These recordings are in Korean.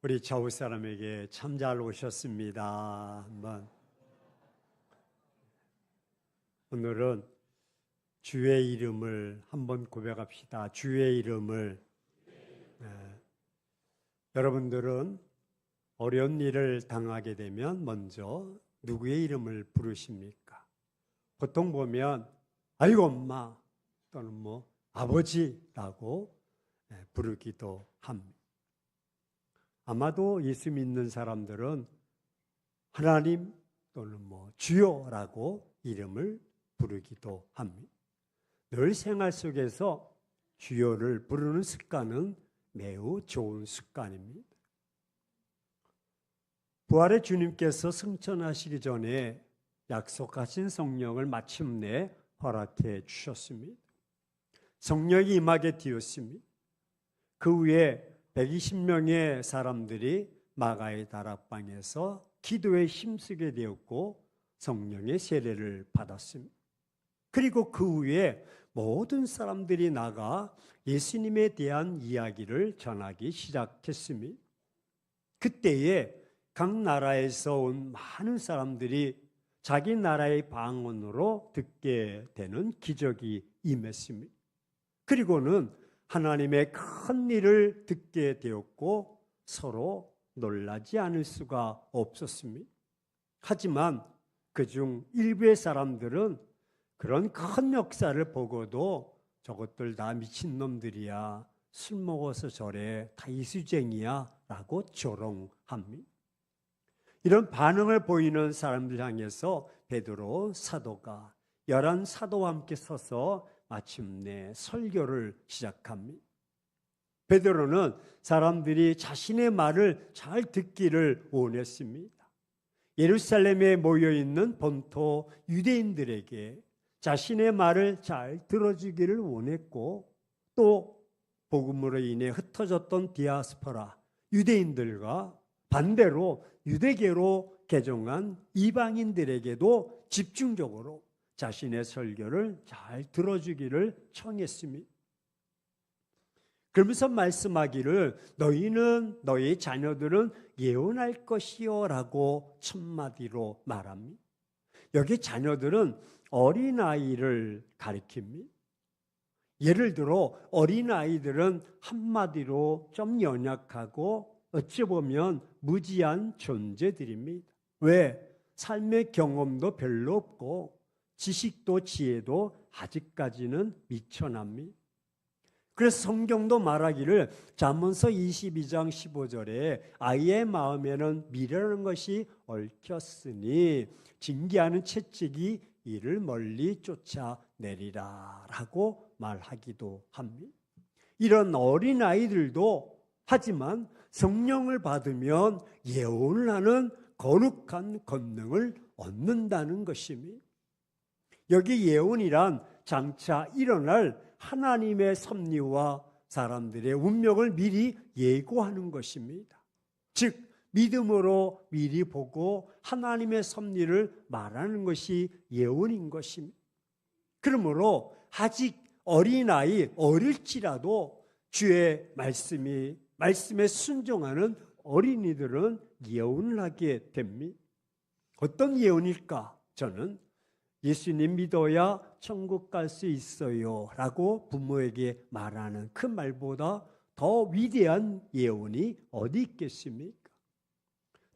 우리 좌우 사람에게 참 잘 오셨습니다. 오늘은 주의 이름을 한번 고백합시다. 주의 이름을. 여러분들은 어려운 일을 당하게 되면 먼저 누구의 이름을 부르십니까? 보통 보면 아이고 엄마 또는 아버지라고 부르기도 합니다. 아마도 예수 믿는 사람들은 하나님 또는 주여라고 이름을 부르기도 합니다. 늘 생활 속에서 주여를 부르는 습관은 매우 좋은 습관입니다. 부활의 주님께서 승천하시기 전에 약속하신 성령을 마침내 허락해 주셨습니다. 성령이 임하게 되었습니다. 그 후에 120명의 사람들이 마가의 다락방에서 기도에 힘쓰게 되었고 성령의 세례를 받았습니다. 그리고 그 후에 모든 사람들이 나가 예수님에 대한 이야기를 전하기 시작했습니다. 그때에 각 나라에서 온 많은 사람들이 자기 나라의 방언으로 듣게 되는 기적이 임했습니다. 그리고는 하나님의 큰 일을 듣게 되었고 서로 놀라지 않을 수가 없었습니다. 하지만 그중 일부의 사람들은 그런 큰 역사를 보고도 저것들 다 미친놈들이야, 술 먹어서 저래, 다 이수쟁이야 라고 조롱합니다. 이런 반응을 보이는 사람들 향해서 베드로 사도가 11 사도와 함께 서서 마침내 설교를 시작합니다. 베드로는 사람들이 자신의 말을 잘 듣기를 원했습니다. 예루살렘에 모여있는 본토 유대인들에게 자신의 말을 잘 들어주기를 원했고, 또 복음으로 인해 흩어졌던 디아스포라 유대인들과 반대로 유대계로 개종한 이방인들에게도 집중적으로 자신의 설교를 잘 들어주기를 청했습니다. 그러면서 말씀하기를 너희는 너희 자녀들은 예언할 것이요 라고 첫마디로 말합니다. 여기 자녀들은 어린아이를 가리킵니다. 예를 들어 어린아이들은 한마디로 좀 연약하고 어찌 보면 무지한 존재들입니다. 왜? 삶의 경험도 별로 없고 지식도 지혜도 아직까지는 미천합니다. 그래서 성경도 말하기를 잠언서 22장 15절에 아이의 마음에는 미련한 것이 얽혔으니 징계하는 채찍이 이를 멀리 쫓아내리라 라고 말하기도 합니다. 이런 어린아이들도 하지만 성령을 받으면 예언을 하는 거룩한 권능을 얻는다는 것입니다. 여기 예언이란 장차 일어날 하나님의 섭리와 사람들의 운명을 미리 예고하는 것입니다. 즉 믿음으로 미리 보고 하나님의 섭리를 말하는 것이 예언인 것입니다. 그러므로 아직 어린아이 어릴지라도 주의 말씀에 순종하는 어린이들은 예언을 하게 됩니다. 어떤 예언일까? 저는 예수님 믿어야 천국 갈 수 있어요 라고 부모에게 말하는 그 말보다 더 위대한 예언이 어디 있겠습니까?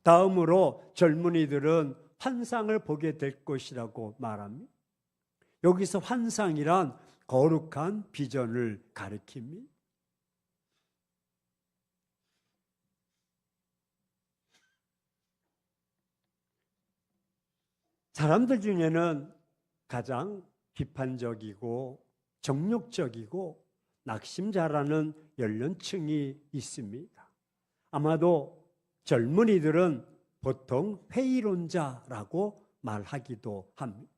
다음으로 젊은이들은 환상을 보게 될 것이라고 말합니다. 여기서 환상이란 거룩한 비전을 가리킵니다. 사람들 중에는 가장 비판적이고 정욕적이고 낙심 잘하는 연령층이 있습니다. 아마도 젊은이들은 보통 회의론자라고 말하기도 합니다.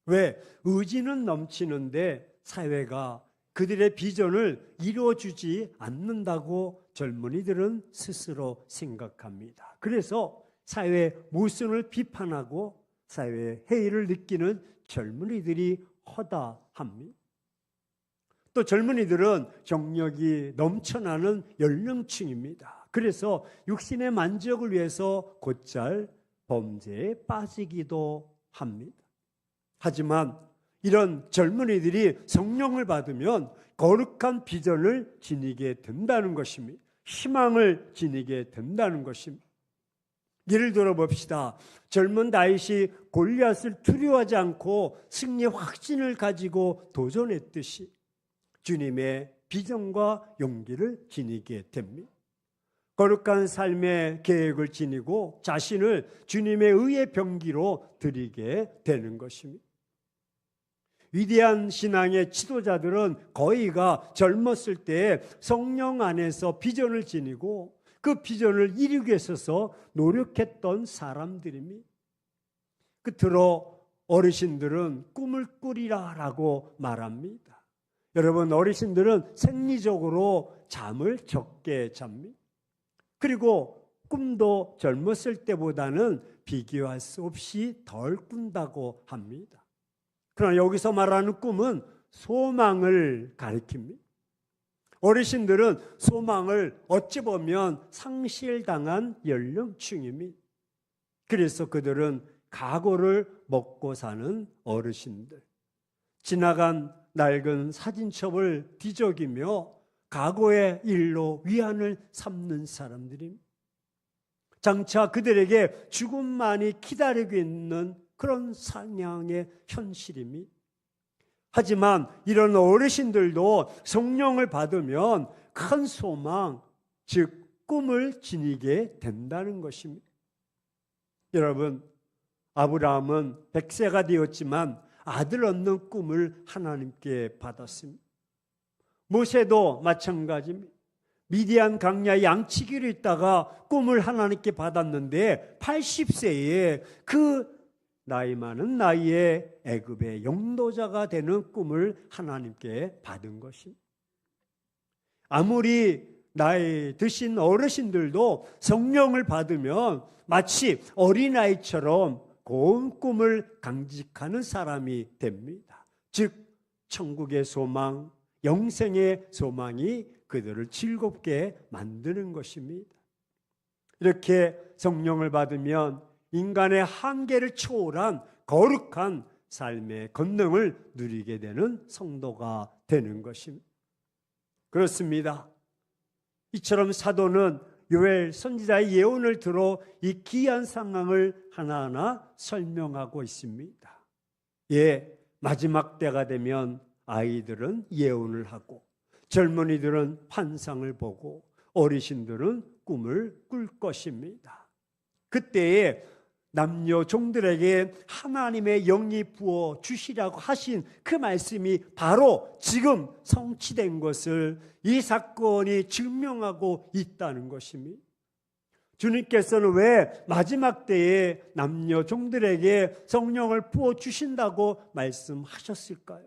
왜? 의지는 넘치는데 사회가 그들의 비전을 이루어주지 않는다고 젊은이들은 스스로 생각합니다. 그래서 사회의 모순을 비판하고 사회의 해이를 느끼는 젊은이들이 허다합니다. 또 젊은이들은 정력이 넘쳐나는 연령층입니다. 그래서 육신의 만족을 위해서 곧잘 범죄에 빠지기도 합니다. 하지만 이런 젊은이들이 성령을 받으면 거룩한 비전을 지니게 된다는 것입니다. 희망을 지니게 된다는 것입니다. 예를 들어 봅시다. 젊은 다윗이 골리앗을 두려워하지 않고 승리의 확신을 가지고 도전했듯이 주님의 비전과 용기를 지니게 됩니다. 거룩한 삶의 계획을 지니고 자신을 주님의 의의 병기로 드리게 되는 것입니다. 위대한 신앙의 지도자들은 거의가 젊었을 때 성령 안에서 비전을 지니고 그 비전을 이루기 위해서 노력했던 사람들입니다. 끝으로 어르신들은 꿈을 꾸리라라고 말합니다. 여러분, 어르신들은 생리적으로 잠을 적게 잡니다. 그리고 꿈도 젊었을 때보다는 비교할 수 없이 덜 꾼다고 합니다. 그러나 여기서 말하는 꿈은 소망을 가리킵니다. 어르신들은 소망을 어찌 보면 상실당한 연령층입니다. 그래서 그들은 각오를 먹고 사는 어르신들, 지나간 낡은 사진첩을 뒤적이며 각오의 일로 위안을 삼는 사람들입니다. 장차 그들에게 죽음만이 기다리고 있는 그런 상향의 현실입니다. 하지만 이런 어르신들도 성령을 받으면 큰 소망, 즉 꿈을 지니게 된다는 것입니다. 여러분, 아브라함은 100세가 되었지만 아들 얻는 꿈을 하나님께 받았습니다. 모세도 마찬가지입니다. 미디안 강야에 양치기로 있다가 꿈을 하나님께 받았는데 80세에 그 나이 많은 나이에 애굽의 영도자가 되는 꿈을 하나님께 받은 것입니다. 아무리 나이 드신 어르신들도 성령을 받으면 마치 어린아이처럼 고운 꿈을 간직하는 사람이 됩니다. 즉 천국의 소망, 영생의 소망이 그들을 즐겁게 만드는 것입니다. 이렇게 성령을 받으면 인간의 한계를 초월한 거룩한 삶의 권능을 누리게 되는 성도가 되는 것입니다. 그렇습니다. 이처럼 사도는 요엘 선지자의 예언을 들어 이 귀한 상황을 하나하나 설명하고 있습니다. 예, 마지막 때가 되면 아이들은 예언을 하고 젊은이들은 환상을 보고 어르신들은 꿈을 꿀 것입니다. 그때에 남녀 종들에게 하나님의 영이 부어 주시라고 하신 그 말씀이 바로 지금 성취된 것을 이 사건이 증명하고 있다는 것입니다. 주님께서는 왜 마지막 때에 남녀 종들에게 성령을 부어 주신다고 말씀하셨을까요?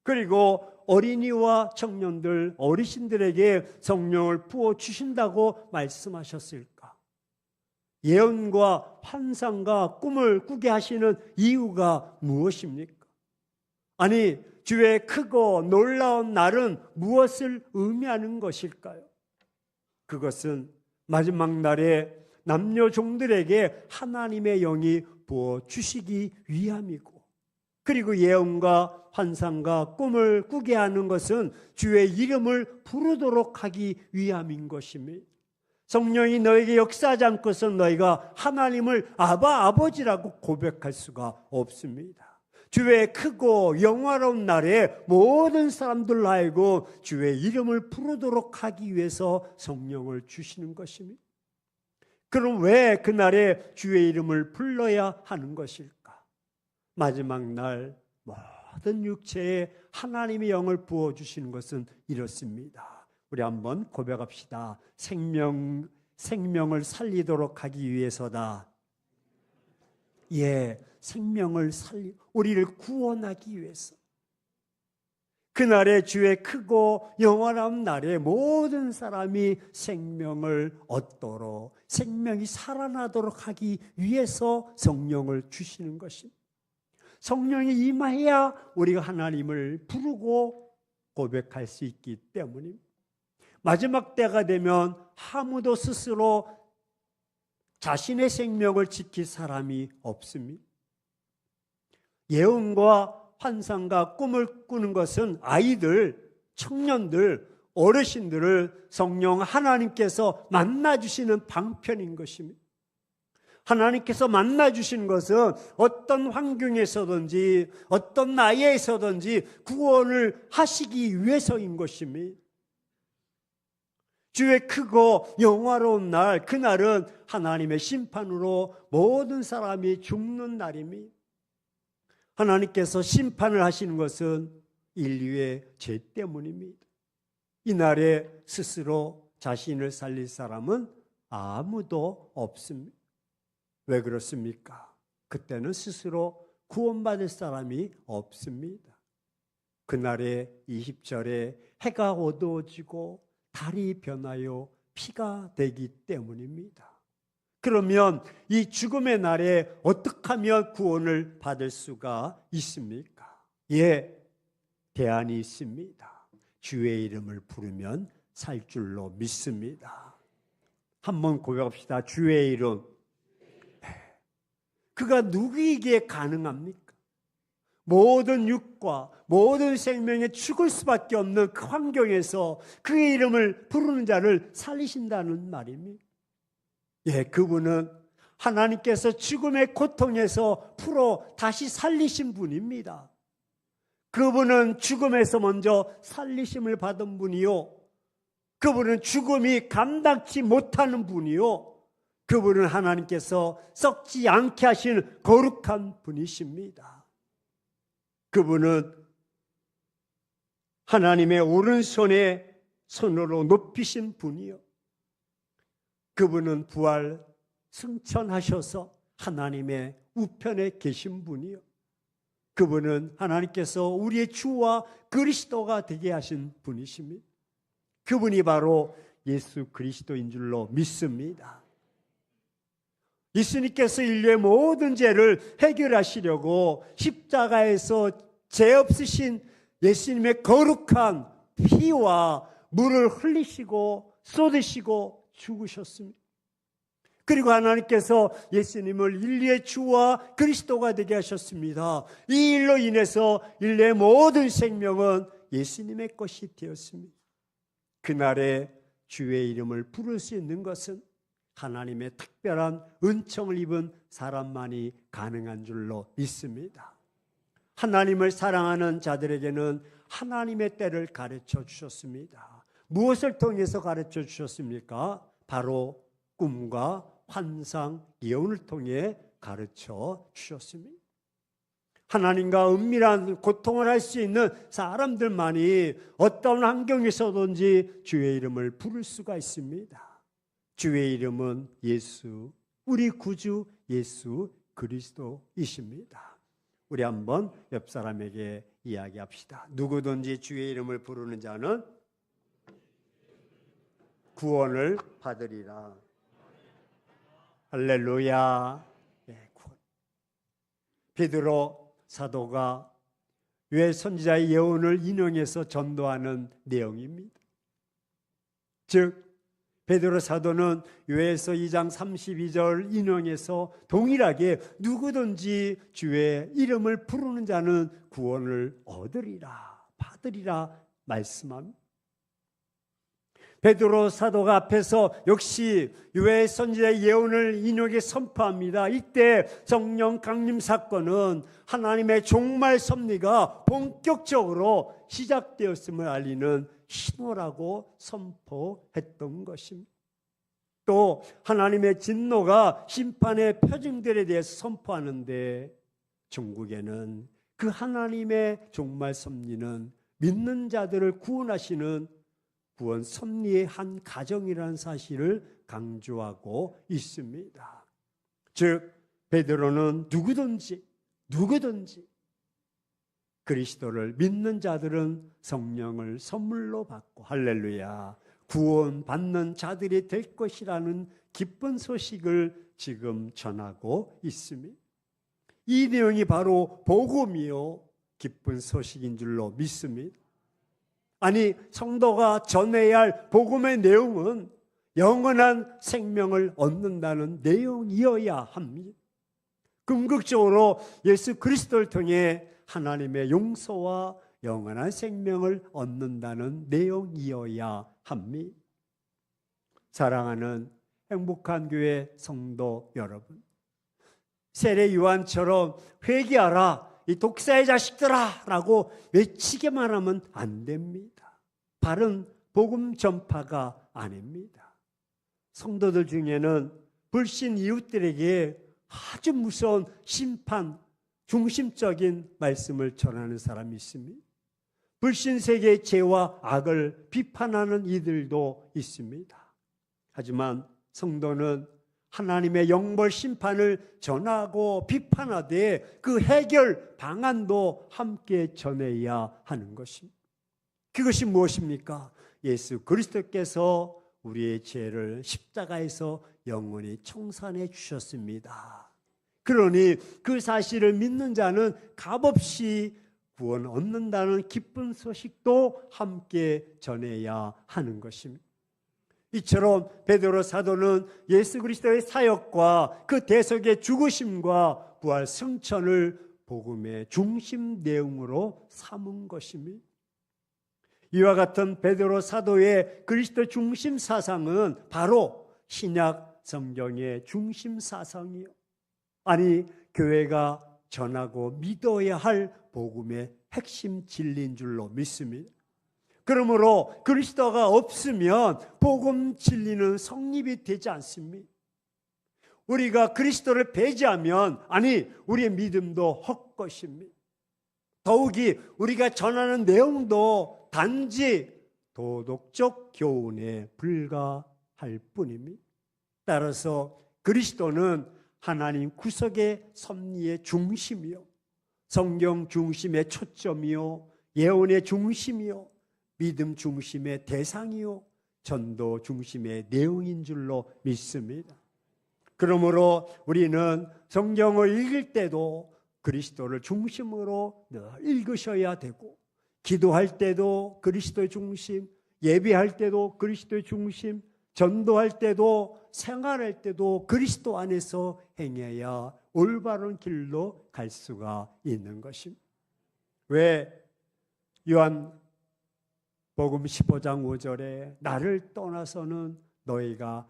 그리고 어린이와 청년들, 어르신들에게 성령을 부어 주신다고 말씀하셨을까? 예언과 환상과 꿈을 꾸게 하시는 이유가 무엇입니까? 아니, 주의 크고 놀라운 날은 무엇을 의미하는 것일까요? 그것은 마지막 날에 남녀 종들에게 하나님의 영이 부어 주시기 위함이고, 그리고 예언과 환상과 꿈을 꾸게 하는 것은 주의 이름을 부르도록 하기 위함인 것입니다. 성령이 너에게 역사하지 않고서 너희가 하나님을 아바 아버지라고 고백할 수가 없습니다. 주의 크고 영화로운 날에 모든 사람들로 하여금 주의 이름을 부르도록 하기 위해서 성령을 주시는 것입니다. 그럼 왜 그날에 주의 이름을 불러야 하는 것일까? 마지막 날 모든 육체에 하나님의 영을 부어주시는 것은 이렇습니다. 우리 한번 고백합시다. 생명을 살리도록 하기 위해서다. 예, 생명을 우리를 구원하기 위해서. 그날에 주의 크고 영원한 날에 모든 사람이 생명을 얻도록, 생명이 살아나도록 하기 위해서 성령을 주시는 것입니다. 성령이 임해야 우리가 하나님을 부르고 고백할 수 있기 때문입니다. 마지막 때가 되면 아무도 스스로 자신의 생명을 지킬 사람이 없습니다. 예언과 환상과 꿈을 꾸는 것은 아이들, 청년들, 어르신들을 성령 하나님께서 만나주시는 방편인 것입니다. 하나님께서 만나주신 것은 어떤 환경에서든지 어떤 나이에서든지 구원을 하시기 위해서인 것입니다. 주의 크고 영화로운 날, 그날은 하나님의 심판으로 모든 사람이 죽는 날입니다. 하나님께서 심판을 하시는 것은 인류의 죄 때문입니다. 이날에 스스로 자신을 살릴 사람은 아무도 없습니다. 왜 그렇습니까? 그때는 스스로 구원받을 사람이 없습니다. 그날에 20절에 해가 어두워지고 달이 변하여 피가 되기 때문입니다. 그러면 이 죽음의 날에 어떻게 하면 구원을 받을 수가 있습니까? 예, 대안이 있습니다. 주의 이름을 부르면 살 줄로 믿습니다. 한번 고백합시다. 주의 이름. 그가 누구에게 가능합니까? 모든 육과 모든 생명이 죽을 수밖에 없는 그 환경에서 그의 이름을 부르는 자를 살리신다는 말입니다. 예, 그분은 하나님께서 죽음의 고통에서 풀어 다시 살리신 분입니다. 그분은 죽음에서 먼저 살리심을 받은 분이요, 그분은 죽음이 감당치 못하는 분이요, 그분은 하나님께서 썩지 않게 하신 거룩한 분이십니다. 그분은 하나님의 오른손에 손으로 높이신 분이요, 그분은 부활 승천하셔서 하나님의 우편에 계신 분이요, 그분은 하나님께서 우리의 주와 그리스도가 되게 하신 분이십니다. 그분이 바로 예수 그리스도인 줄로 믿습니다. 예수님께서 인류의 모든 죄를 해결하시려고 십자가에서 죄 없으신 예수님의 거룩한 피와 물을 흘리시고 쏟으시고 죽으셨습니다. 그리고 하나님께서 예수님을 인류의 주와 그리스도가 되게 하셨습니다. 이 일로 인해서 인류의 모든 생명은 예수님의 것이 되었습니다. 그날에 주의 이름을 부를 수 있는 것은 하나님의 특별한 은총을 입은 사람만이 가능한 줄로 믿습니다. 하나님을 사랑하는 자들에게는 하나님의 때를 가르쳐 주셨습니다. 무엇을 통해서 가르쳐 주셨습니까? 바로 꿈과 환상, 예언을 통해 가르쳐 주셨습니다. 하나님과 은밀한 고통을 할 수 있는 사람들만이 어떤 환경에서든지 주의 이름을 부를 수가 있습니다. 주의 이름은 예수, 우리 구주 예수 그리스도이십니다. 우리 한번 옆 사람에게 이야기합시다. 누구든지 주의 이름을 부르는 자는 구원을 받으리라. 할렐루야. 네, 구원. 베드로 사도가 요엘 선지자의 예언을 인용해서 전도하는 내용입니다. 즉 베드로 사도는 요엘서 2장 32절 인용해서 동일하게 누구든지 주의 이름을 부르는 자는 구원을 얻으리라, 받으리라 말씀합니다. 베드로 사도가 앞에서 역시 요엘 선지자의 예언을 인용해 선포합니다. 이때 성령 강림 사건은 하나님의 종말 섭리가 본격적으로 시작되었음을 알리는 신호라고 선포했던 것입니다. 또 하나님의 진노가 심판의 표징들에 대해서 선포하는데 중국에는 그 하나님의 종말 섭리는 믿는 자들을 구원하시는 구원 섭리의 한 가정이라는 사실을 강조하고 있습니다. 즉 베드로는 누구든지 그리스도를 믿는 자들은 성령을 선물로 받고 할렐루야 구원받는 자들이 될 것이라는 기쁜 소식을 지금 전하고 있습니다. 이 내용이 바로 복음이요 기쁜 소식인 줄로 믿습니다. 아니, 성도가 전해야 할 복음의 내용은 영원한 생명을 얻는다는 내용이어야 합니다. 궁극적으로 예수 그리스도를 통해 하나님의 용서와 영원한 생명을 얻는다는 내용이어야 합니다. 사랑하는 행복한 교회 성도 여러분, 세례 요한처럼 회개하라 이 독사의 자식들아 라고 외치기만 하면 안 됩니다. 바른 복음 전파가 아닙니다. 성도들 중에는 불신 이웃들에게 아주 무서운 심판, 중심적인 말씀을 전하는 사람이 있습니다. 불신 세계의 죄와 악을 비판하는 이들도 있습니다. 하지만 성도는 하나님의 영벌 심판을 전하고 비판하되 그 해결 방안도 함께 전해야 하는 것입니다. 그것이 무엇입니까? 예수 그리스도께서 우리의 죄를 십자가에서 영원히 청산해 주셨습니다. 그러니 그 사실을 믿는 자는 값없이 구원 얻는다는 기쁜 소식도 함께 전해야 하는 것입니다. 이처럼 베드로 사도는 예수 그리스도의 사역과 그 대속의 죽으심과 부활 승천을 복음의 중심 내용으로 삼은 것입니다. 이와 같은 베드로 사도의 그리스도 중심 사상은 바로 신약 성경의 중심 사상이요, 아니 교회가 전하고 믿어야 할 복음의 핵심 진리인 줄로 믿습니다. 그러므로 그리스도가 없으면 복음 진리는 성립이 되지 않습니다. 우리가 그리스도를 배제하면 아니 우리의 믿음도 헛것입니다. 더욱이 우리가 전하는 내용도 단지 도덕적 교훈에 불과할 뿐입니다. 따라서 그리스도는 하나님 구속의 섭리의 중심이요, 성경 중심의 초점이요, 예언의 중심이요, 믿음 중심의 대상이요, 전도 중심의 내용인 줄로 믿습니다. 그러므로 우리는 성경을 읽을 때도 그리스도를 중심으로 늘 읽으셔야 되고, 기도할 때도 그리스도의 중심, 예배할 때도 그리스도의 중심, 전도할 때도 생활할 때도 그리스도 안에서 행해야 올바른 길로 갈 수가 있는 것입니다. 왜 요한복음 15장 5절에 나를 떠나서는 너희가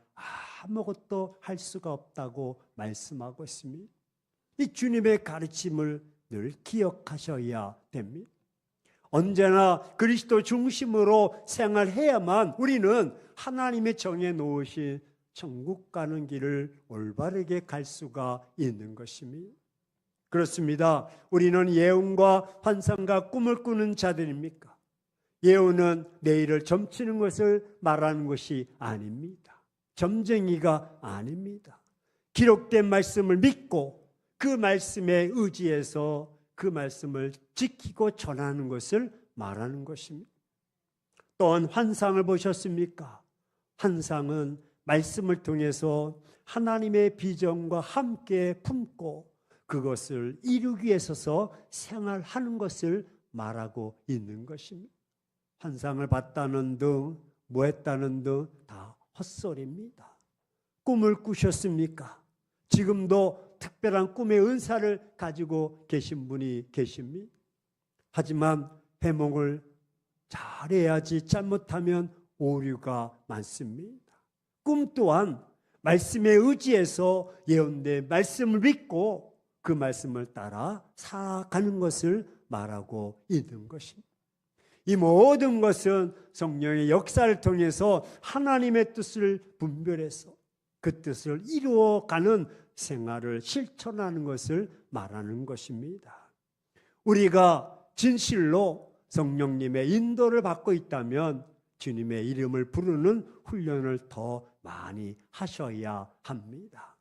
아무것도 할 수가 없다고 말씀하고 있습니다. 이 주님의 가르침을 늘 기억하셔야 됩니다. 언제나 그리스도 중심으로 생활해야만 우리는 하나님의 정해 놓으신 천국 가는 길을 올바르게 갈 수가 있는 것입니다. 그렇습니다. 우리는 예언과 환상과 꿈을 꾸는 자들입니까? 예언은 내일을 점치는 것을 말하는 것이 아닙니다. 점쟁이가 아닙니다. 기록된 말씀을 믿고 그 말씀에 의지해서 그 말씀을 지키고 전하는 것을 말하는 것입니다. 또한 환상을 보셨습니까? 환상은 말씀을 통해서 하나님의 비전과 함께 품고 그것을 이루기 위해서 생활하는 것을 말하고 있는 것입니다. 환상을 봤다는 등, 뭐 했다는 등 다 헛소리입니다. 꿈을 꾸셨습니까? 지금도 특별한 꿈의 은사를 가지고 계신 분이 계십니다. 하지만 해몽을 잘해야지 잘못하면 오류가 많습니다. 꿈 또한 말씀에 의지해서 예언된 말씀을 믿고 그 말씀을 따라 살아가는 것을 말하고 있는 것입니다. 이 모든 것은 성령의 역사를 통해서 하나님의 뜻을 분별해서 그 뜻을 이루어가는 생활을 실천하는 것을 말하는 것입니다. 우리가 진실로 성령님의 인도를 받고 있다면 주님의 이름을 부르는 훈련을 더 많이 하셔야 합니다.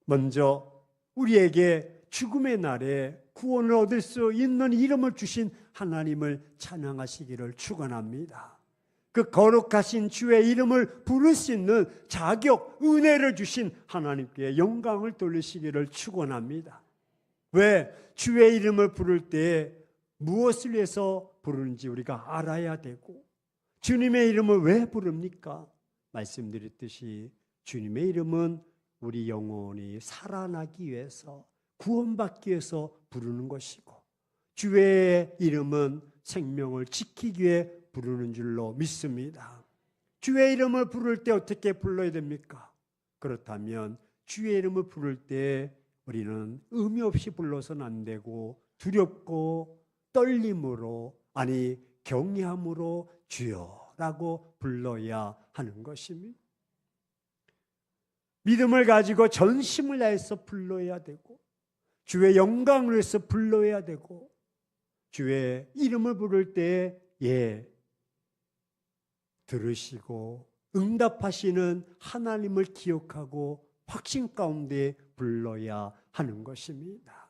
먼저 우리에게 죽음의 날에 구원을 얻을 수 있는 이름을 주신 하나님을 찬양하시기를 축원합니다. 그 거룩하신 주의 이름을 부를 수 있는 자격, 은혜를 주신 하나님께 영광을 돌리시기를 축원합니다. 왜? 주의 이름을 부를 때 무엇을 위해서 부르는지 우리가 알아야 되고, 주님의 이름을 왜 부릅니까? 말씀드렸듯이 주님의 이름은 우리 영혼이 살아나기 위해서, 구원받기 위해서 부르는 것이고, 주의 이름은 생명을 지키기 위해 부르는 줄로 믿습니다. 주의 이름을 부를 때 어떻게 불러야 됩니까? 그렇다면 주의 이름을 부를 때 우리는 의미 없이 불러서는 안 되고, 두렵고 떨림으로, 아니 경외함으로 주여라고 불러야 하는 것입니다. 믿음을 가지고 전심을 다해서 불러야 되고, 주의 영광을 위해서 불러야 되고, 주의 이름을 부를 때 들으시고 응답하시는 하나님을 기억하고 확신 가운데 불러야 하는 것입니다.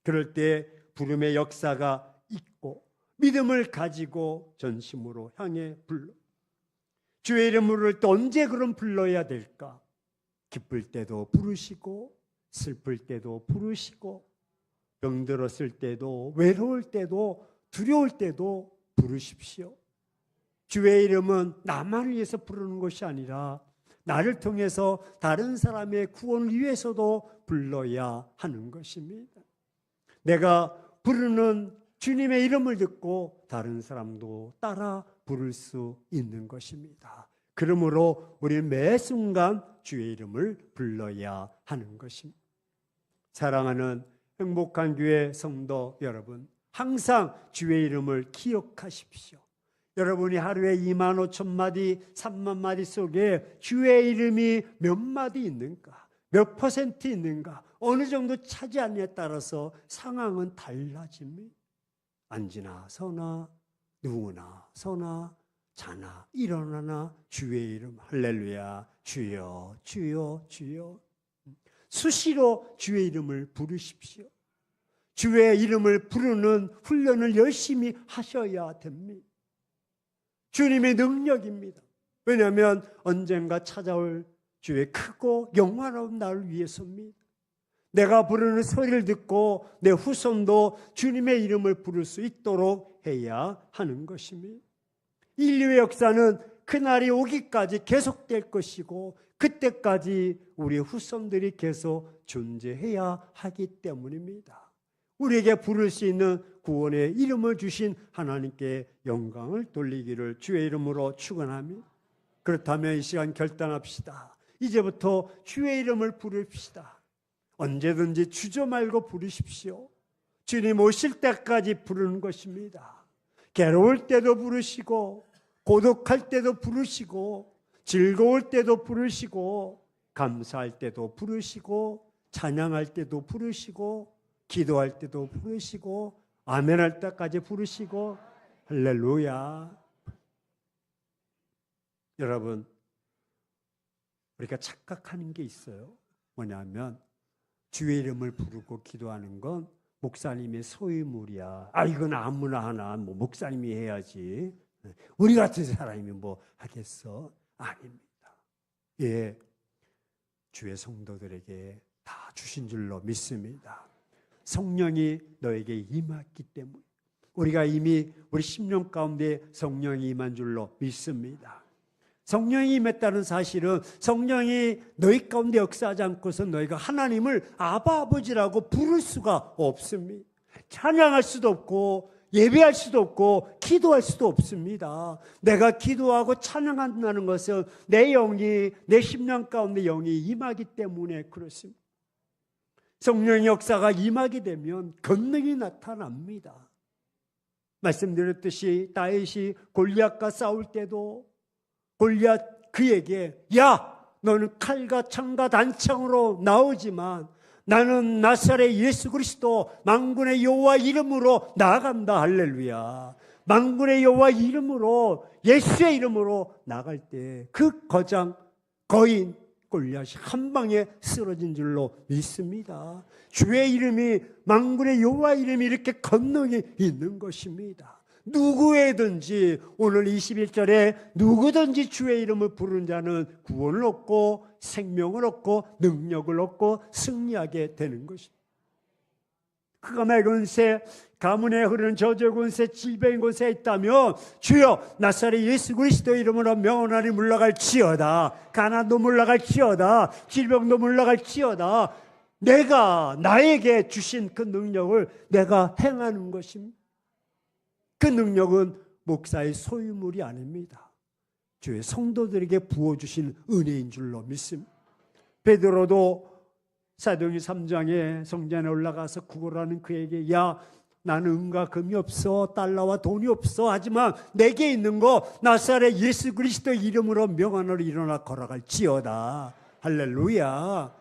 그럴 때 부름의 역사가 있고 믿음을 가지고 전심으로 향해 불러. 주의 이름을 부를 때 언제 그럼 불러야 될까? 기쁠 때도 부르시고, 슬플 때도 부르시고, 병들었을 때도, 외로울 때도, 두려울 때도 부르십시오. 주의 이름은 나만을 위해서 부르는 것이 아니라 나를 통해서 다른 사람의 구원을 위해서도 불러야 하는 것입니다. 내가 부르는 주님의 이름을 듣고 다른 사람도 따라 부를 수 있는 것입니다. 그러므로 우리는 매 순간 주의 이름을 불러야 하는 것입니다. 사랑하는 행복한 교회 성도 여러분, 항상 주의 이름을 기억하십시오. 여러분이 하루에 25,000마디, 30,000마디 속에 주의 이름이 몇 마디 있는가, 몇 퍼센트 있는가, 어느 정도 차지하느냐에 따라서 상황은 달라집니다. 앉으나 서나 누우나 서나 자나 일어나나 주의 이름 할렐루야, 주여 주여 주여. 수시로 주의 이름을 부르십시오. 주의 이름을 부르는 훈련을 열심히 하셔야 됩니다. 주님의 능력입니다. 왜냐하면 언젠가 찾아올 주의 크고 영원한 날을 위해서입니다. 내가 부르는 소리를 듣고 내 후손도 주님의 이름을 부를 수 있도록 해야 하는 것입니다. 인류의 역사는 그날이 오기까지 계속될 것이고, 그때까지 우리 후손들이 계속 존재해야 하기 때문입니다. 우리에게 부를 수 있는 구원의 이름을 주신 하나님께 영광을 돌리기를 주의 이름으로 축원합니다. 그렇다면 이 시간 결단합시다. 이제부터 주의 이름을 부릅시다. 언제든지 주저 말고 부르십시오. 주님 오실 때까지 부르는 것입니다. 괴로울 때도 부르시고, 고독할 때도 부르시고, 즐거울 때도 부르시고, 감사할 때도 부르시고, 찬양할 때도 부르시고, 기도할 때도 부르시고, 아멘할 때까지 부르시고, 할렐루야. 여러분, 우리가 착각하는 게 있어요. 뭐냐면 주의 이름을 부르고 기도하는 건 목사님의 소유물이야. 이건 아무나 하나 목사님이 해야지. 우리 같은 사람이 뭐 하겠어? 아닙니다. 주의 성도들에게 다 주신 줄로 믿습니다. 성령이 너에게 임했기 때문에 우리가 이미 우리 심령 가운데 성령이 임한 줄로 믿습니다. 성령이 임했다는 사실은 성령이 너희 가운데 역사하지 않고서 너희가 하나님을 아바 아버지라고 부를 수가 없습니다. 찬양할 수도 없고 예배할 수도 없고 기도할 수도 없습니다. 내가 기도하고 찬양한다는 것은 내 영이, 내 심령 가운데 영이 임하기 때문에 그렇습니다. 성령의 역사가 임하게 되면 권능이 나타납니다. 말씀드렸듯이 다윗이 골리앗과 싸울 때도 골리앗 그에게 야 너는 칼과 창과 단창으로 나오지만 나는 나사렛 예수 그리스도 만군의 여호와 이름으로 나아간다. 할렐루야. 만군의 여호와 이름으로, 예수의 이름으로 나갈 때 그 거인 골리앗이 한 방에 쓰러진 줄로 믿습니다. 주의 이름이, 만군의 여호와 이름이 이렇게 권능이 있는 것입니다. 누구에든지 오늘 21절에 누구든지 주의 이름을 부르는 자는 구원을 얻고 생명을 얻고 능력을 얻고 승리하게 되는 것입니다. 흑암의 권세, 가문에 흐르는 저주의 권세, 질병의 권세에 있다면 주여 나사렛 예수 그리스도 이름으로 명하니 물러갈지어다. 가난도 물러갈지어다. 질병도 물러갈지어다. 내가 나에게 주신 그 능력을 내가 행하는 것입니다. 그 능력은 목사의 소유물이 아닙니다. 주의 성도들에게 부어주신 은혜인 줄로 믿습니다. 베드로도 사도행전 3장에 성전에 올라가서 구걸하는 그에게 야 나는 은과 금이 없어 달러와 돈이 없어 하지만 내게 있는 거 나사렛 예수 그리스도 이름으로 명하노니 일어나 걸어갈지어다. 할렐루야.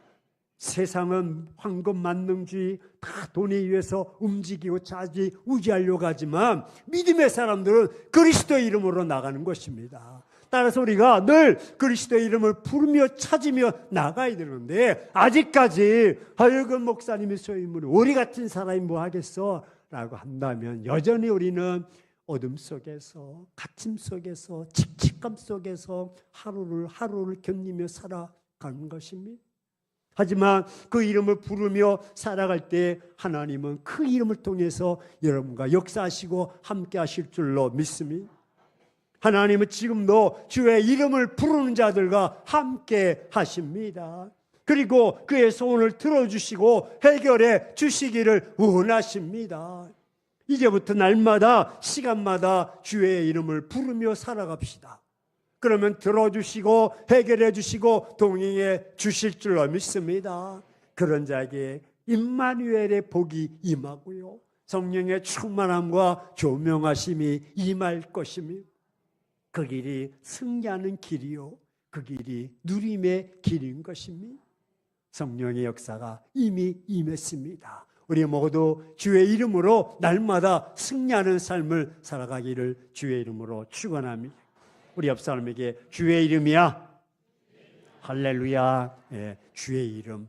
세상은 황금 만능주의 다 돈에 의해서 움직이고 좌지우지하려고 하지만 믿음의 사람들은 그리스도 이름으로 나가는 것입니다. 따라서 우리가 늘 그리스도 이름을 부르며 찾으며 나가야 되는데 아직까지 하여금 목사님이 소유물이 우리 같은 사람이 뭐 하겠어? 라고 한다면 여전히 우리는 어둠 속에서 갇힘 속에서 칙칙감 속에서 하루를 견디며 살아가는 것입니다. 하지만 그 이름을 부르며 살아갈 때 하나님은 그 이름을 통해서 여러분과 역사하시고 함께 하실 줄로 믿습니다. 하나님은 지금도 주의 이름을 부르는 자들과 함께 하십니다. 그리고 그의 소원을 들어주시고 해결해 주시기를 원하십니다. 이제부터 날마다 시간마다 주의 이름을 부르며 살아갑시다. 그러면 들어주시고 해결해 주시고 동행해 주실 줄로 믿습니다. 그런 자에게 임마누엘의 복이 임하고요. 성령의 충만함과 조명하심이 임할 것입니다. 그 길이 승리하는 길이요. 그 길이 누림의 길인 것입니다. 성령의 역사가 이미 임했습니다. 우리 모두 주의 이름으로 날마다 승리하는 삶을 살아가기를 주의 이름으로 축원합니다. 우리 옆 사람에게 주의 이름이야. 할렐루야. 예, 주의 이름